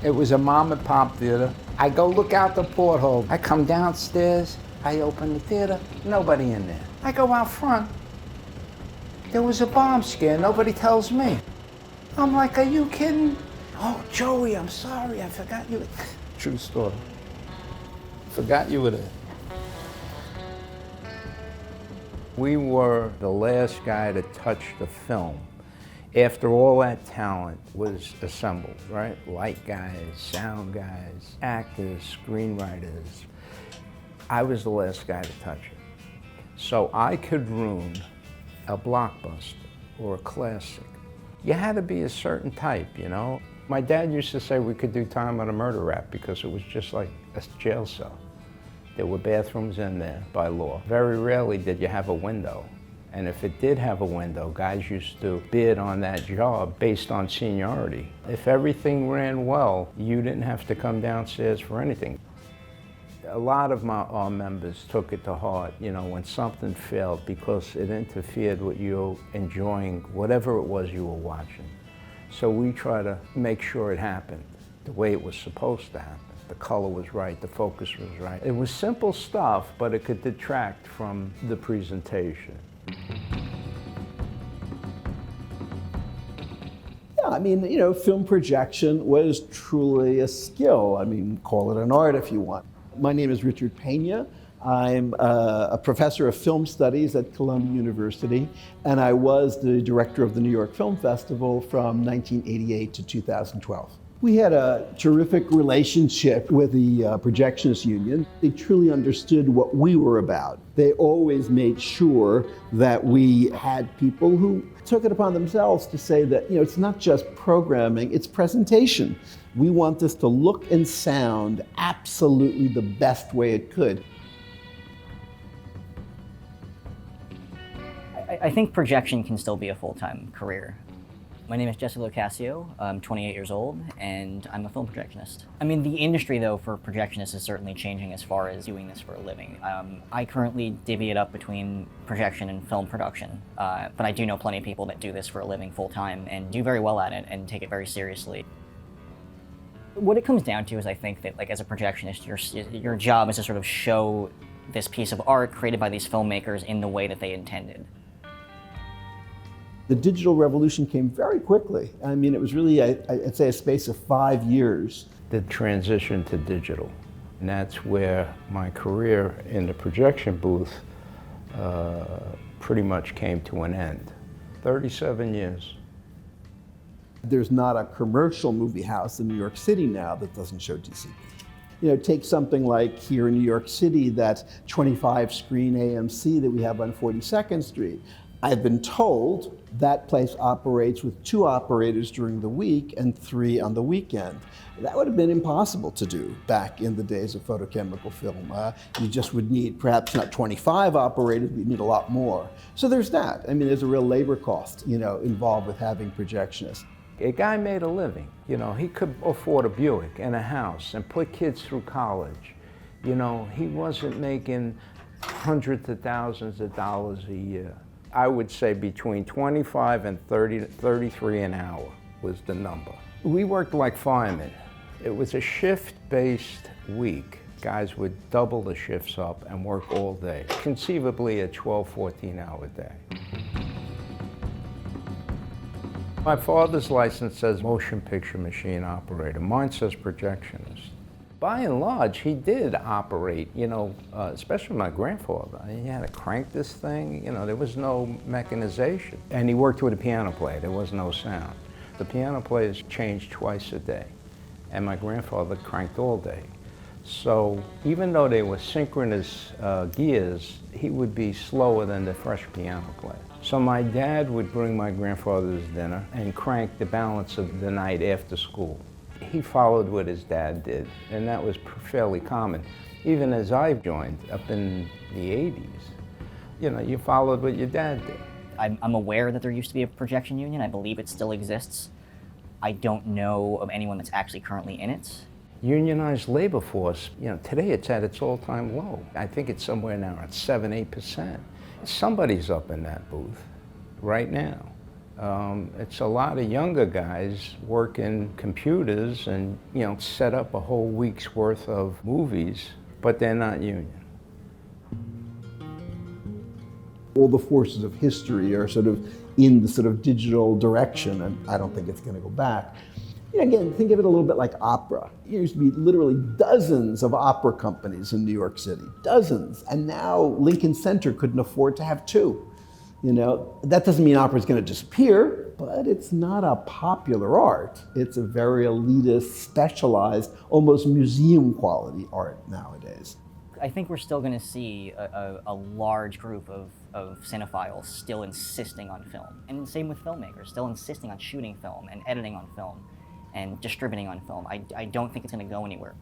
It was a mom and pop theater. I go look out the porthole. I come downstairs. I open the theater. Nobody in there. I go out front. There was a bomb scare. Nobody tells me. I'm like, are you kidding? Oh, Joey, I'm sorry. I forgot you. True story. Forgot you were there. We were the last guy to touch the film after all that talent was assembled, right? Light guys, sound guys, actors, screenwriters. I was the last guy to touch it. So I could ruin a blockbuster or a classic. You had to be a certain type, you know? My dad used to say we could do time on a murder rap because it was just like a jail cell. There were bathrooms in there by law. Very rarely did you have a window. And if it did have a window, guys used to bid on that job based on seniority. If everything ran well, you didn't have to come downstairs for anything. A lot of our members took it to heart, you know, when something failed because it interfered with you enjoying whatever it was you were watching. So we try to make sure it happened the way it was supposed to happen. The color was right, the focus was right. It was simple stuff, but it could detract from the presentation. Yeah, I mean, you know, film projection was truly a skill. I mean, call it an art if you want. My name is Richard Pena. I'm a professor of film studies at Columbia University, and I was the director of the New York Film Festival from 1988 to 2012. We had a terrific relationship with the Projectionists Union. They truly understood what we were about. They always made sure that we had people who took it upon themselves to say that, you know, it's not just programming, it's presentation. We want this to look and sound absolutely the best way it could. I think projection can still be a full-time career. My name is Locascio. I'm 28 years old, and I'm a film projectionist. I mean, the industry, though, for projectionists is certainly changing as far as doing this for a living. I currently divvy it up between projection and film production, but I do know plenty of people that do this for a living full-time and do very well at it and take it very seriously. What it comes down to is I think that, like, as a projectionist, your job is to sort of show this piece of art created by these filmmakers in the way that they intended. The digital revolution came very quickly. I mean, it was really, I'd say, a space of 5 years. The transition to digital, and that's where my career in the projection booth pretty much came to an end. 37 years. There's not a commercial movie house in New York City now that doesn't show DCP. You know, take something like here in New York City, that 25-screen AMC that we have on 42nd Street. I've been told that place operates with 2 operators during the week and 3 on the weekend. That would have been impossible to do back in the days of photochemical film. You just would need perhaps not 25 operators, but you'd need a lot more. So there's that. I mean, there's a real labor cost, you know, involved with having projectionists. A guy made a living. You know, he could afford a Buick and a house and put kids through college. You know, he wasn't making hundreds of thousands of dollars a year. I would say between 25 and 33 an hour was the number. We worked like firemen. It was a shift-based week. Guys would double the shifts up and work all day, conceivably a 12, 14-hour day. My father's license says motion picture machine operator. Mine says projectionist. By and large, he did operate, you know, especially my grandfather. He had to crank this thing, you know, there was no mechanization. And he worked with a piano player, there was no sound. The piano players changed twice a day, and my grandfather cranked all day. So even though they were synchronous gears, he would be slower than the fresh piano player. So my dad would bring my grandfather's dinner and crank the balance of the night after school. He followed what his dad did, and that was fairly common. Even as I joined up in the 80s, you know, you followed what your dad did. I'm aware that there used to be a projection union. I believe it still exists. I don't know of anyone that's actually currently in it. Unionized labor force, you know, today it's at its all-time low. I think it's somewhere now at 7-8%. Somebody's up in that booth right now. It's a lot of younger guys working computers and, set up a whole week's worth of movies, but they're not union. All the forces of history are sort of in the sort of digital direction, and I don't think it's going to go back. Again, think of it a little bit like opera. There used to be literally dozens of opera companies in New York City, dozens, and now Lincoln Center couldn't afford to have two. That doesn't mean opera is going to disappear, but it's not a popular art. It's a very elitist, specialized, almost museum quality art nowadays. I think we're still going to see a large group of cinephiles still insisting on film. And same with filmmakers, still insisting on shooting film and editing on film and distributing on film. I don't think it's going to go anywhere.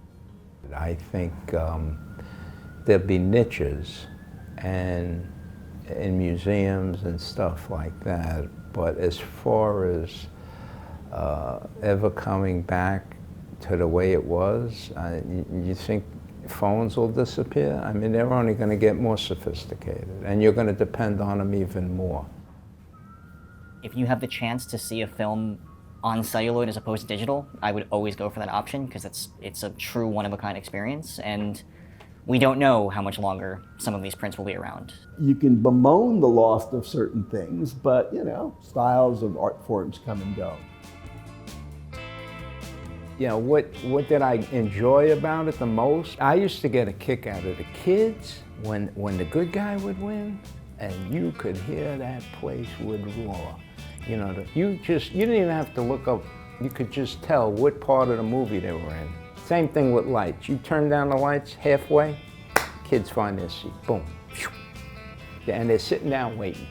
I think there'll be niches and in museums and stuff like that, but as far as ever coming back to the way it was, you think phones will disappear? I mean, they're only going to get more sophisticated, and you're going to depend on them even more. If you have the chance to see a film on celluloid as opposed to digital, I would always go for that option because it's a true one-of-a-kind experience, and we don't know how much longer some of these prints will be around. You can bemoan the loss of certain things, but styles of art forms come and go. What did I enjoy about it the most? I used to get a kick out of the kids when the good guy would win, and you could hear that place would roar. You didn't even have to look up. You could just tell what part of the movie they were in. Same thing with lights. You turn down the lights halfway, kids find their seat. Boom. And they're sitting down waiting.